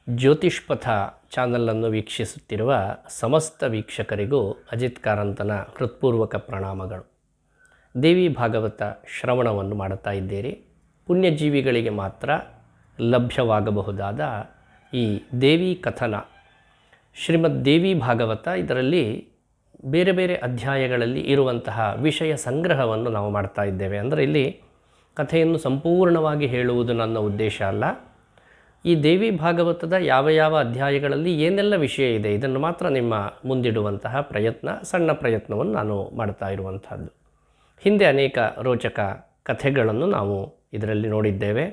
ಜ್ಯೋತಿಷ್ಪಥ ಚಾನಲನ್ನು ವೀಕ್ಷಿಸುತ್ತಿರುವ ಸಮಸ್ತ ವೀಕ್ಷಕರಿಗೂ ಅಜಿತ್ ಕಾರಂತನ ಹೃತ್ಪೂರ್ವಕ ಪ್ರಣಾಮಗಳು. ದೇವಿ ಭಾಗವತ ಶ್ರವಣವನ್ನು ಮಾಡುತ್ತಾ ಇದ್ದೀರಿ. ಪುಣ್ಯಜೀವಿಗಳಿಗೆ ಮಾತ್ರ ಲಭ್ಯವಾಗಬಹುದಾದ ಈ ದೇವಿ ಕಥನ ಶ್ರೀಮದ್ ದೇವಿ ಭಾಗವತ, ಇದರಲ್ಲಿ ಬೇರೆ ಬೇರೆ ಅಧ್ಯಾಯಗಳಲ್ಲಿ ಇರುವಂತಹ ವಿಷಯ ಸಂಗ್ರಹವನ್ನು ನಾವು ಮಾಡ್ತಾ ಇದ್ದೇವೆ. ಅಂದರೆ ಇಲ್ಲಿ ಕಥೆಯನ್ನು ಸಂಪೂರ್ಣವಾಗಿ ಹೇಳುವುದು ನನ್ನ ಉದ್ದೇಶ ಅಲ್ಲ. ಈ ದೇವಿ ಭಾಗವತದ ಯಾವ ಯಾವ ಅಧ್ಯಾಯಗಳಲ್ಲಿ ಏನೆಲ್ಲ ವಿಷಯ ಇದೆ ಇದನ್ನು ಮಾತ್ರ ನಿಮ್ಮ ಮುಂದಿಡುವಂತಹ ಸಣ್ಣ ಪ್ರಯತ್ನವನ್ನು ನಾನು ಮಾಡ್ತಾ ಇರುವಂಥದ್ದು. ಹಿಂದೆ ಅನೇಕ ರೋಚಕ ಕಥೆಗಳನ್ನು ನಾವು ಇದರಲ್ಲಿ ನೋಡಿದ್ದೇವೆ.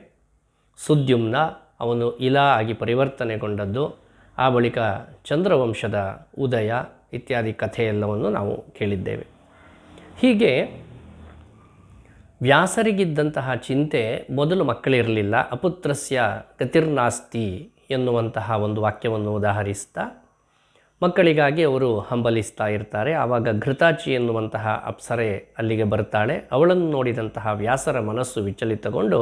ಸುದ್ಯುಮ್ನ ಅವನು ಇಲಾ ಆಗಿ ಪರಿವರ್ತನೆಗೊಂಡದ್ದು, ಆ ಬಳಿಕ ಚಂದ್ರವಂಶದ ಉದಯ ಇತ್ಯಾದಿ ಕಥೆಯೆಲ್ಲವನ್ನು ನಾವು ಕೇಳಿದ್ದೇವೆ. ಹೀಗೆ ವ್ಯಾಸರಿಗಿದ್ದಂತಹ ಚಿಂತೆ, ಮೊದಲು ಮಕ್ಕಳಿರಲಿಲ್ಲ, ಅಪುತ್ರಸ್ಯ ಗತಿರ್ನಾಸ್ತಿ ಎನ್ನುವಂತಹ ಒಂದು ವಾಕ್ಯವನ್ನು ಉದಾಹರಿಸ್ತಾ ಮಕ್ಕಳಿಗಾಗಿ ಅವರು ಹಂಬಲಿಸ್ತಾ ಇರ್ತಾರೆ. ಆವಾಗ ಘೃತಾಚಿ ಎನ್ನುವಂತಹ ಅಪ್ಸರೆ ಅಲ್ಲಿಗೆ ಬರ್ತಾಳೆ. ಅವಳನ್ನು ನೋಡಿದಂತಹ ವ್ಯಾಸರ ಮನಸ್ಸು ವಿಚಲಿತಗೊಂಡು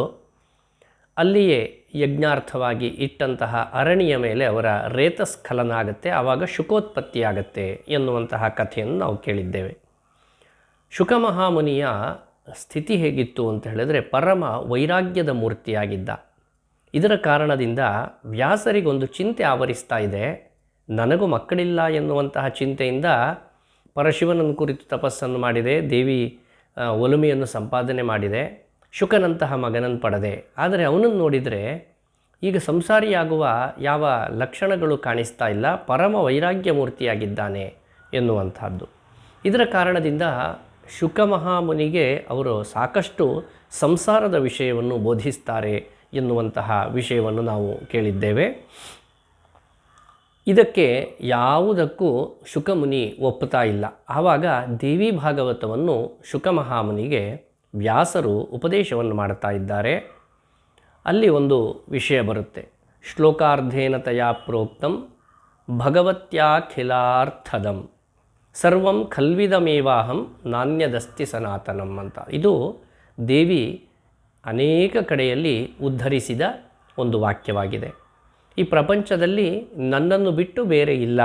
ಅಲ್ಲಿಯೇ ಯಜ್ಞಾರ್ಥವಾಗಿ ಇಟ್ಟಂತಹ ಅರಣಿಯ ಮೇಲೆ ಅವರ ರೇತಸ್ಖಲನ ಆಗುತ್ತೆ. ಆವಾಗ ಶುಕೋತ್ಪತ್ತಿ ಆಗುತ್ತೆ ಎನ್ನುವಂತಹ ಕಥೆಯನ್ನು ನಾವು ಕೇಳಿದ್ದೇವೆ. ಶುಕಮಹಾಮುನಿಯ ಸ್ಥಿತಿ ಹೇಗಿತ್ತು ಅಂತ ಹೇಳಿದರೆ, ಪರಮ ವೈರಾಗ್ಯದ ಮೂರ್ತಿಯಾಗಿದ್ದ. ಇದರ ಕಾರಣದಿಂದ ವ್ಯಾಸರಿಗೊಂದು ಚಿಂತೆ ಆವರಿಸ್ತಾ ಇದೆ. ನನಗೂ ಮಕ್ಕಳಿಲ್ಲ ಎನ್ನುವಂತಹ ಚಿಂತೆಯಿಂದ ಪರಶಿವನನ್ನು ಕುರಿತು ತಪಸ್ಸನ್ನು ಮಾಡಿದೆ, ದೇವಿ ಒಲುಮೆಯನ್ನು ಸಂಪಾದನೆ ಮಾಡಿದೆ, ಶುಕನಂತಹ ಮಗನನ್ನು ಪಡೆದೆ. ಆದರೆ ಅವನನ್ನು ನೋಡಿದರೆ ಈಗ ಸಂಸಾರಿಯಾಗುವ ಯಾವ ಲಕ್ಷಣಗಳು ಕಾಣಿಸ್ತಾ ಇಲ್ಲ, ಪರಮ ವೈರಾಗ್ಯ ಮೂರ್ತಿಯಾಗಿದ್ದಾನೆ ಎನ್ನುವಂಥದ್ದು. ಇದರ ಕಾರಣದಿಂದ ಶುಕಮಹಾಮುನಿಗೆ ಅವರು ಸಾಕಷ್ಟು ಸಂಸಾರದ ವಿಷಯವನ್ನು ಬೋಧಿಸ್ತಾರೆ ಎನ್ನುವಂತಹ ವಿಷಯವನ್ನು ನಾವು ಕೇಳಿದ್ದೇವೆ. ಇದಕ್ಕೆ ಯಾವುದಕ್ಕೂ ಶುಕಮುನಿ ಒಪ್ಪುತ್ತಾ ಇಲ್ಲ. ಆವಾಗ ದೇವಿ ಭಾಗವತವನ್ನು ಶುಕಮಹಾಮುನಿಗೆ ವ್ಯಾಸರು ಉಪದೇಶವನ್ನು ಮಾಡ್ತಾ ಇದ್ದಾರೆ. ಅಲ್ಲಿ ಒಂದು ವಿಷಯ ಬರುತ್ತೆ. ಶ್ಲೋಕಾರ್ಧೇನ ತಯಾ ಪ್ರೋಕ್ತಂ ಭಗವತ್ಯಾಖಿಲಾರ್ಥದಂ ಸರ್ವಂ ಖಲ್ವಿದಮೇವಾಹಂ ನಾಣ್ಯದಸ್ತಿ ಸನಾತನಂ ಅಂತ. ಇದು ದೇವಿ ಅನೇಕ ಕಡೆಯಲ್ಲಿ ಉದ್ಧರಿಸಿದ ಒಂದು ವಾಕ್ಯವಾಗಿದೆ. ಈ ಪ್ರಪಂಚದಲ್ಲಿ ನನ್ನನ್ನು ಬಿಟ್ಟು ಬೇರೆ ಇಲ್ಲ,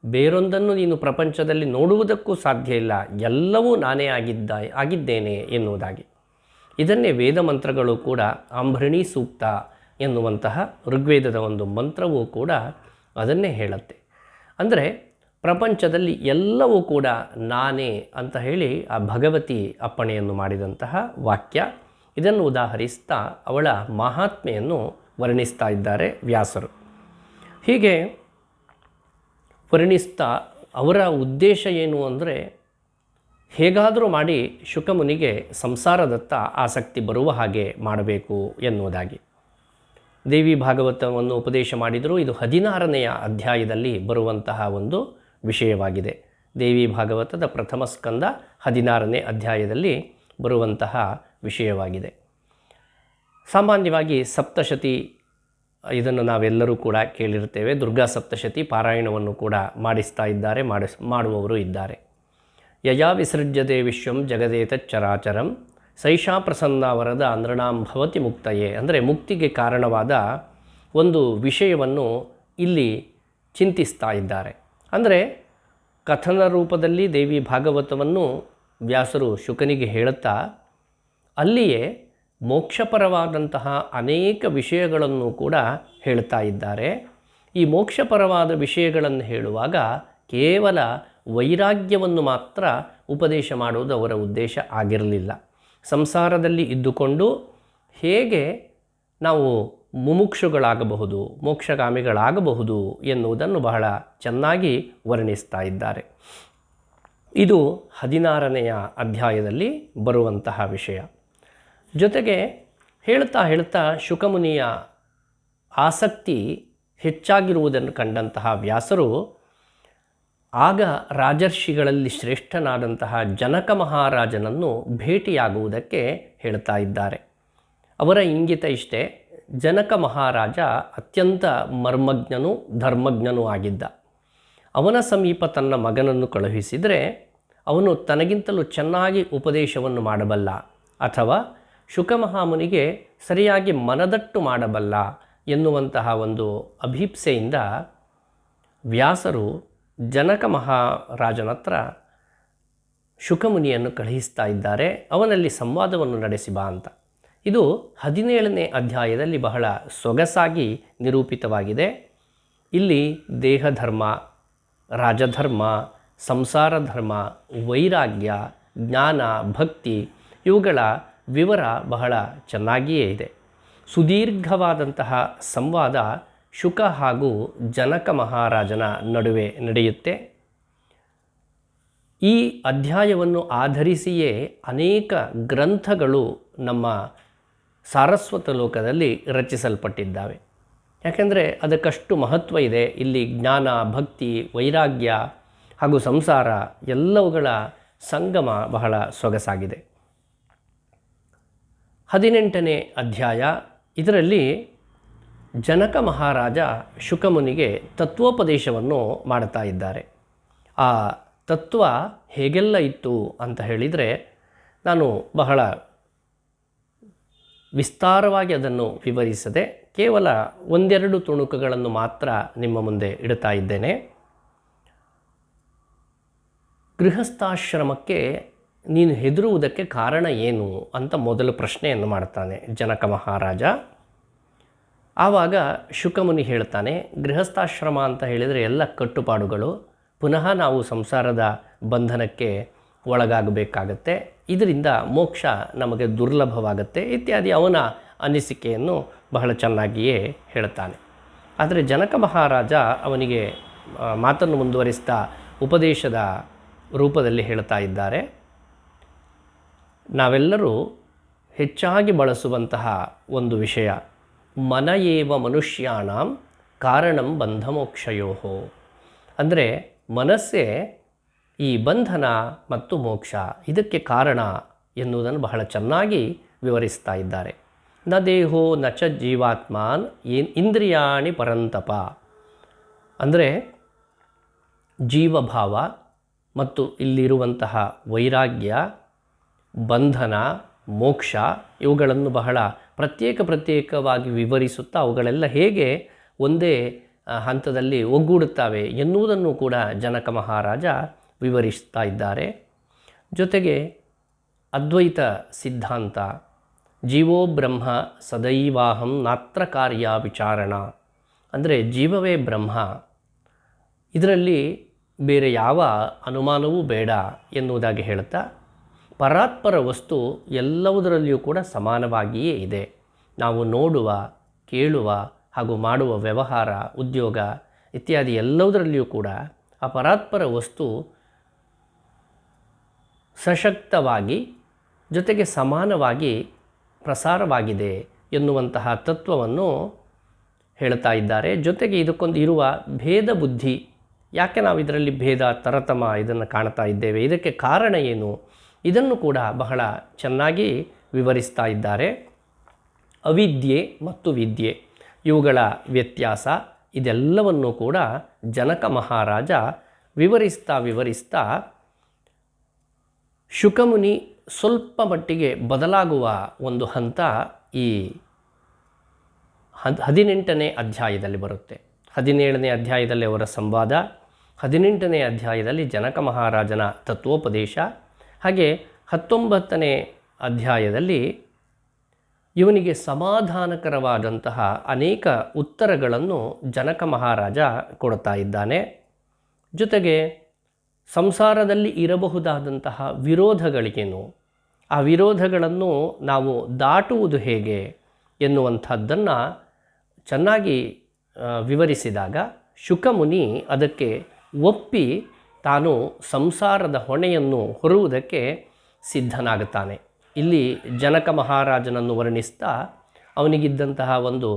ಬೇರೊಂದನ್ನು ನೀನು ಪ್ರಪಂಚದಲ್ಲಿ ನೋಡುವುದಕ್ಕೂ ಸಾಧ್ಯ ಇಲ್ಲ, ಎಲ್ಲವೂ ನಾನೇ ಆಗಿದ್ದೇನೆ ಎನ್ನುವುದಾಗಿ. ಇದನ್ನೇ ವೇದ ಮಂತ್ರಗಳು ಕೂಡ, ಆಂಭೃಣಿ ಸೂಕ್ತ ಎನ್ನುವಂತಹ ಋಗ್ವೇದದ ಒಂದು ಮಂತ್ರವೂ ಕೂಡ ಅದನ್ನೇ ಹೇಳುತ್ತೆ. ಅಂದರೆ ಪ್ರಪಂಚದಲ್ಲಿ ಎಲ್ಲವೂ ಕೂಡ ನಾನೇ ಅಂತ ಹೇಳಿ ಆ ಭಗವತಿ ಅಪ್ಪಣೆಯನ್ನು ಮಾಡಿದಂತಹ ವಾಕ್ಯ. ಇದನ್ನು ಉದಾಹರಿಸ್ತಾ ಅವಳ ಮಹಾತ್ಮೆಯನ್ನು ವರ್ಣಿಸ್ತಾ ಇದ್ದಾರೆ ವ್ಯಾಸರು. ಹೀಗೆ ವರ್ಣಿಸ್ತಾ ಅವರ ಉದ್ದೇಶ ಏನು ಅಂದರೆ, ಹೇಗಾದರೂ ಮಾಡಿ ಶುಕಮುನಿಗೆ ಸಂಸಾರದತ್ತ ಆಸಕ್ತಿ ಬರುವ ಹಾಗೆ ಮಾಡಬೇಕು ಎನ್ನುವುದಾಗಿ ದೇವಿ ಭಾಗವತವನ್ನು ಉಪದೇಶ ಮಾಡಿದರು. ಇದು 16ನೇ ಅಧ್ಯಾಯದಲ್ಲಿ ಬರುವಂತಹ ಒಂದು ವಿಷಯವಾಗಿದೆ. ದೇವಿ ಭಾಗವತದ ಪ್ರಥಮ ಸ್ಕಂದ 16ನೇ ಅಧ್ಯಾಯದಲ್ಲಿ ಬರುವಂತಹ ವಿಷಯವಾಗಿದೆ. ಸಾಮಾನ್ಯವಾಗಿ ಸಪ್ತಶತಿ ಇದನ್ನು ನಾವೆಲ್ಲರೂ ಕೂಡ ಕೇಳಿರ್ತೇವೆ. ದುರ್ಗಾ ಸಪ್ತಶತಿ ಪಾರಾಯಣವನ್ನು ಕೂಡ ಮಾಡಿಸ್ತಾ ಇದ್ದಾರೆ, ಮಾಡುವವರು ಇದ್ದಾರೆ. ಯಯಾ ವಿಸೃಜ್ಯತೆ ವಿಶ್ವಂ ಜಗದೇತಚ್ಚರಾಚರಂ ಸೈಷಾ ಪ್ರಸನ್ನ ವರದ ನೃಣಾಂ ಭವತಿ ಮುಕ್ತಯೇ. ಅಂದರೆ ಮುಕ್ತಿಗೆ ಕಾರಣವಾದ ಒಂದು ವಿಷಯವನ್ನು ಇಲ್ಲಿ ಚಿಂತಿಸ್ತಾ ಇದ್ದಾರೆ. ಅಂದರೆ ಕಥನ ರೂಪದಲ್ಲಿ ದೇವಿ ಭಾಗವತವನ್ನು ವ್ಯಾಸರು ಶುಕನಿಗೆ ಹೇಳುತ್ತಾ ಅಲ್ಲಿಯೇ ಮೋಕ್ಷಪರವಾದಂತಹ ಅನೇಕ ವಿಷಯಗಳನ್ನು ಕೂಡ ಹೇಳ್ತಾ ಇದ್ದಾರೆ. ಈ ಮೋಕ್ಷಪರವಾದ ವಿಷಯಗಳನ್ನು ಹೇಳುವಾಗ ಕೇವಲ ವೈರಾಗ್ಯವನ್ನು ಮಾತ್ರ ಉಪದೇಶ ಮಾಡುವುದು ಅವರ ಉದ್ದೇಶ ಆಗಿರಲಿಲ್ಲ. ಸಂಸಾರದಲ್ಲಿ ಇದ್ದುಕೊಂಡು ಹೇಗೆ ನಾವು ಮುಮುಕ್ಷುಗಳಾಗಬಹುದು, ಮೋಕ್ಷಗಾಮಿಗಳಾಗಬಹುದು ಎನ್ನುವುದನ್ನು ಬಹಳ ಚೆನ್ನಾಗಿ ವರ್ಣಿಸ್ತಾ ಇದ್ದಾರೆ. ಇದು 16ನೇ ಅಧ್ಯಾಯದಲ್ಲಿ ಬರುವಂತಹ ವಿಷಯ. ಜೊತೆಗೆ ಹೇಳ್ತಾ ಶುಕಮುನಿಯ ಆಸಕ್ತಿ ಹೆಚ್ಚಾಗಿರುವುದನ್ನು ಕಂಡಂತಹ ವ್ಯಾಸರು ಆಗ ರಾಜರ್ಷಿಗಳಲ್ಲಿ ಶ್ರೇಷ್ಠನಾದಂತಹ ಜನಕ ಮಹಾರಾಜನನ್ನು ಭೇಟಿಯಾಗುವುದಕ್ಕೆ ಹೇಳ್ತಾ ಇದ್ದಾರೆ. ಅವರ ಇಂಗಿತ ಇಷ್ಟೇ, ಜನಕ ಮಹಾರಾಜ ಅತ್ಯಂತ ಮರ್ಮಜ್ಞನೂ ಧರ್ಮಜ್ಞನೂ ಆಗಿದ್ದ. ಅವನ ಸಮೀಪ ತನ್ನ ಮಗನನ್ನು ಕಳುಹಿಸಿದರೆ ಅವನು ತನಗಿಂತಲೂ ಚೆನ್ನಾಗಿ ಉಪದೇಶವನ್ನು ಮಾಡಬಲ್ಲ, ಅಥವಾ ಶುಕಮಹಾಮುನಿಗೆ ಸರಿಯಾಗಿ ಮನದಟ್ಟು ಮಾಡಬಲ್ಲ, ಎನ್ನುವಂತಹ ಒಂದು ಅಭೀಪ್ಸೆಯಿಂದ ವ್ಯಾಸರು ಜನಕ ಮಹಾರಾಜನ ಹತ್ರ ಶುಕಮುನಿಯನ್ನು ಕಳುಹಿಸ್ತಾ ಇದ್ದಾರೆ, ಅವನಲ್ಲಿ ಸಂವಾದವನ್ನು ನಡೆಸಿ ಬಾ ಅಂತ. ಇದು 17ನೇ ಅಧ್ಯಾಯದಲ್ಲಿ ಬಹಳ ಸೊಗಸಾಗಿ ನಿರೂಪಿತವಾಗಿದೆ. ಇಲ್ಲಿ ದೇಹಧರ್ಮ, ರಾಜಧರ್ಮ, ಸಂಸಾರ ಧರ್ಮ, ವೈರಾಗ್ಯ, ಜ್ಞಾನ, ಭಕ್ತಿ ಇವುಗಳ ವಿವರ ಬಹಳ ಚೆನ್ನಾಗಿಯೇ ಇದೆ. ಸುದೀರ್ಘವಾದಂತಹ ಸಂವಾದ ಶುಕ ಹಾಗೂ ಜನಕ ಮಹಾರಾಜನ ನಡುವೆ ನಡೆಯುತ್ತೆ. ಈ ಅಧ್ಯಾಯವನ್ನು ಆಧರಿಸಿಯೇ ಅನೇಕ ಗ್ರಂಥಗಳು ನಮ್ಮ ಸಾರಸ್ವತ ಲೋಕದಲ್ಲಿ ರಚಿಸಲ್ಪಟ್ಟಿದ್ದಾವೆ. ಯಾಕೆಂದರೆ ಅದಕ್ಕಷ್ಟು ಮಹತ್ವ ಇದೆ. ಇಲ್ಲಿ ಜ್ಞಾನ, ಭಕ್ತಿ, ವೈರಾಗ್ಯ ಹಾಗೂ ಸಂಸಾರ ಎಲ್ಲವುಗಳ ಸಂಗಮ ಬಹಳ ಸೊಗಸಾಗಿದೆ. 18ನೇ ಅಧ್ಯಾಯ, ಇದರಲ್ಲಿ ಜನಕ ಮಹಾರಾಜ ಶುಕಮುನಿಗೆ ತತ್ವೋಪದೇಶವನ್ನು ಮಾಡ್ತಾ ಇದ್ದಾರೆ. ಆ ತತ್ವ ಹೇಗೆಲ್ಲ ಇತ್ತು ಅಂತ ಹೇಳಿದರೆ, ನಾನು ಬಹಳ ವಿಸ್ತಾರವಾಗಿ ಅದನ್ನು ವಿವರಿಸದೆ ಕೇವಲ ಒಂದೆರಡು ತುಣುಕುಗಳನ್ನು ಮಾತ್ರ ನಿಮ್ಮ ಮುಂದೆ ಇಡ್ತಾ ಇದ್ದೇನೆ. ಗೃಹಸ್ಥಾಶ್ರಮಕ್ಕೆ ನೀನು ಹೆದರುವುದಕ್ಕೆ ಕಾರಣ ಏನು ಅಂತ ಮೊದಲು ಪ್ರಶ್ನೆಯನ್ನು ಮಾಡ್ತಾನೆ ಜನಕ ಮಹಾರಾಜ. ಆವಾಗ ಶುಕಮುನಿ ಹೇಳ್ತಾನೆ, ಗೃಹಸ್ಥಾಶ್ರಮ ಅಂತ ಹೇಳಿದರೆ ಎಲ್ಲ ಕಟ್ಟುಪಾಡುಗಳು, ಪುನಃ ನಾವು ಸಂಸಾರದ ಬಂಧನಕ್ಕೆ ಒಳಗಾಗಬೇಕಾಗತ್ತೆ, ಇದರಿಂದ ಮೋಕ್ಷ ನಮಗೆ ದುರ್ಲಭವಾಗುತ್ತೆ ಇತ್ಯಾದಿ ಅವನ ಅನಿಸಿಕೆಯನ್ನು ಬಹಳ ಚೆನ್ನಾಗಿಯೇ ಹೇಳ್ತಾನೆ. ಆದರೆ ಜನಕ ಮಹಾರಾಜ ಅವನಿಗೆ ಮಾತನ್ನು ಮುಂದುವರಿಸ್ತಾ ಉಪದೇಶದ ರೂಪದಲ್ಲಿ ಹೇಳ್ತಾ ಇದ್ದಾರೆ. ನಾವೆಲ್ಲರೂ ಹೆಚ್ಚಾಗಿ ಬಳಸುವಂತಹ ಒಂದು ವಿಷಯ, ಮನ ಏವ ಮನುಷ್ಯಾಣಂ ಕಾರಣಂ ಬಂಧಮೋಕ್ಷಯೋ. ಅಂದರೆ ಮನಸ್ಸೇ ಈ ಬಂಧನ ಮತ್ತು ಮೋಕ್ಷ ಇದಕ್ಕೆ ಕಾರಣ ಎನ್ನುವುದನ್ನು ಬಹಳ ಚೆನ್ನಾಗಿ ವಿವರಿಸ್ತಾ ಇದ್ದಾರೆ. ನ ದೇಹೋ ನ ಚ ಜೀವಾತ್ಮಾನ್ ಇಂದ್ರಿಯಾಣಿ ಪರಂತಪ. ಅಂದರೆ ಜೀವಭಾವ ಮತ್ತು ಇಲ್ಲಿರುವಂತಹ ವೈರಾಗ್ಯ, ಬಂಧನ, ಮೋಕ್ಷ ಇವುಗಳನ್ನು ಬಹಳ ಪ್ರತ್ಯೇಕವಾಗಿ ವಿವರಿಸುತ್ತಾ ಅವುಗಳೆಲ್ಲ ಹೇಗೆ ಒಂದೇ ಹಂತದಲ್ಲಿ ಒಗ್ಗೂಡುತ್ತವೆ ಎನ್ನುವುದನ್ನು ಕೂಡ ಜನಕ ಮಹಾರಾಜ ವಿವರಿಸ್ತಾ ಇದ್ದಾರೆ. ಜೊತೆಗೆ ಅದ್ವೈತ ಸಿದ್ಧಾಂತ, ಜೀವೋ ಬ್ರಹ್ಮ ಸದೈವಾಹಂ ನಾತ್ರ ಕಾರ್ಯ ವಿಚಾರಣ, ಅಂದರೆ ಜೀವವೇ ಬ್ರಹ್ಮ, ಇದರಲ್ಲಿ ಬೇರೆ ಯಾವ ಅನುಮಾನವೂ ಬೇಡ ಎನ್ನುವುದಾಗಿ ಹೇಳುತ್ತಾ, ಪರಾತ್ಪರ ವಸ್ತು ಎಲ್ಲವುದರಲ್ಲಿಯೂ ಕೂಡ ಸಮಾನವಾಗಿಯೇ ಇದೆ. ನಾವು ನೋಡುವ, ಕೇಳುವ ಹಾಗೂ ಮಾಡುವ ವ್ಯವಹಾರ, ಉದ್ಯೋಗ ಇತ್ಯಾದಿ ಎಲ್ಲವುದರಲ್ಲಿಯೂ ಕೂಡ ಆ ಪರಾತ್ಪರ ವಸ್ತು ಸಶಕ್ತವಾಗಿ ಜೊತೆಗೆ ಸಮಾನವಾಗಿ ಪ್ರಸಾರವಾಗಿದೆ ಎನ್ನುವಂತಹ ತತ್ವವನ್ನು ಹೇಳ್ತಾ ಇದ್ದಾರೆ. ಜೊತೆಗೆ ಇದಕ್ಕೊಂದು ಇರುವ ಭೇದ ಬುದ್ಧಿ, ಯಾಕೆ ನಾವು ಇದರಲ್ಲಿ ಭೇದ ತರತಮ ಇದನ್ನು ಕಾಣ್ತಾ ಇದ್ದೇವೆ, ಇದಕ್ಕೆ ಕಾರಣ ಏನು, ಇದನ್ನು ಕೂಡ ಬಹಳ ಚೆನ್ನಾಗಿ ವಿವರಿಸ್ತಾ ಇದ್ದಾರೆ. ಅವಿದ್ಯೆ ಮತ್ತು ವಿದ್ಯೆ ಇವುಗಳ ವ್ಯತ್ಯಾಸ ಇದೆಲ್ಲವನ್ನು ಕೂಡ ಜನಕ ಮಹಾರಾಜ ವಿವರಿಸ್ತಾ ಶುಕಮುನಿ ಸ್ವಲ್ಪ ಮಟ್ಟಿಗೆ ಬದಲಾಗುವ ಒಂದು ಹಂತ ಈ 18ನೇ ಅಧ್ಯಾಯದಲ್ಲಿ ಬರುತ್ತೆ. 17ನೇ ಅಧ್ಯಾಯದಲ್ಲಿ ಅವರ ಸಂವಾದ, 18ನೇ ಅಧ್ಯಾಯದಲ್ಲಿ ಜನಕ ಮಹಾರಾಜನ ತತ್ವೋಪದೇಶ, ಹಾಗೆ 19ನೇ ಅಧ್ಯಾಯದಲ್ಲಿ ಇವನಿಗೆ ಸಮಾಧಾನಕರವಾದಂತಹ ಅನೇಕ ಉತ್ತರಗಳನ್ನು ಜನಕ ಮಹಾರಾಜ ಕೊಡ್ತಾ ಇದ್ದಾನೆ. ಜೊತೆಗೆ ಸಂಸಾರದಲ್ಲಿ ಇರಬಹುದಾದಂತಹ ವಿರೋಧಗಳಿಗೇನು, ಆ ವಿರೋಧಗಳನ್ನು ನಾವು ದಾಟುವುದು ಹೇಗೆ ಎನ್ನುವಂಥದ್ದನ್ನು ಚೆನ್ನಾಗಿ ವಿವರಿಸಿದಾಗ ಶುಕಮುನಿ ಅದಕ್ಕೆ ಒಪ್ಪಿ ತಾನು ಸಂಸಾರದ ಹೊಣೆಯನ್ನು ಹೊರುವುದಕ್ಕೆ ಸಿದ್ಧನಾಗುತ್ತಾನೆ. ಇಲ್ಲಿ ಜನಕ ಮಹಾರಾಜನನ್ನು ವರ್ಣಿಸ್ತಾ ಅವನಿಗಿದ್ದಂತಹ ಒಂದು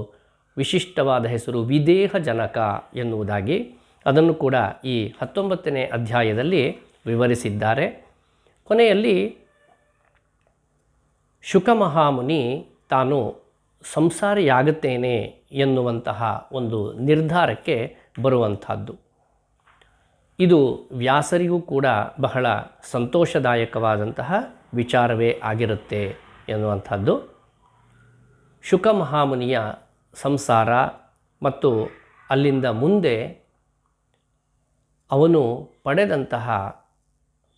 ವಿಶಿಷ್ಟವಾದ ಹೆಸರು ವಿದೇಹ ಜನಕ ಎನ್ನುವುದಾಗಿ ಅದನ್ನು ಕೂಡ ಈ 19ನೇ ಅಧ್ಯಾಯದಲ್ಲಿ ವಿವರಿಸಿದ್ದಾರೆ. ಕೊನೆಯಲ್ಲಿ ಶುಕ ಮಹಾಮುನಿ ತಾನು ಸಂಸಾರಿಯಾಗುತ್ತೇನೆ ಎನ್ನುವಂತಹ ಒಂದು ನಿರ್ಧಾರಕ್ಕೆ ಬರುವಂಥದ್ದು. ಇದು ವ್ಯಾಸರಿಗೂ ಕೂಡ ಬಹಳ ಸಂತೋಷದಾಯಕವಾದಂತಹ ವಿಚಾರವೇ ಆಗಿರುತ್ತೆ ಎನ್ನುವಂಥದ್ದು. ಶುಕ ಮಹಾಮುನಿಯ ಸಂಸಾರ ಮತ್ತು ಅಲ್ಲಿಂದ ಮುಂದೆ ಅವನು ಪಡೆದಂತಹ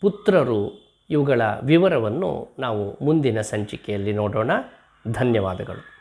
ಪುತ್ರರು ಇವುಗಳ ವಿವರವನ್ನು ನಾವು ಮುಂದಿನ ಸಂಚಿಕೆಯಲ್ಲಿ ನೋಡೋಣ. ಧನ್ಯವಾದಗಳು.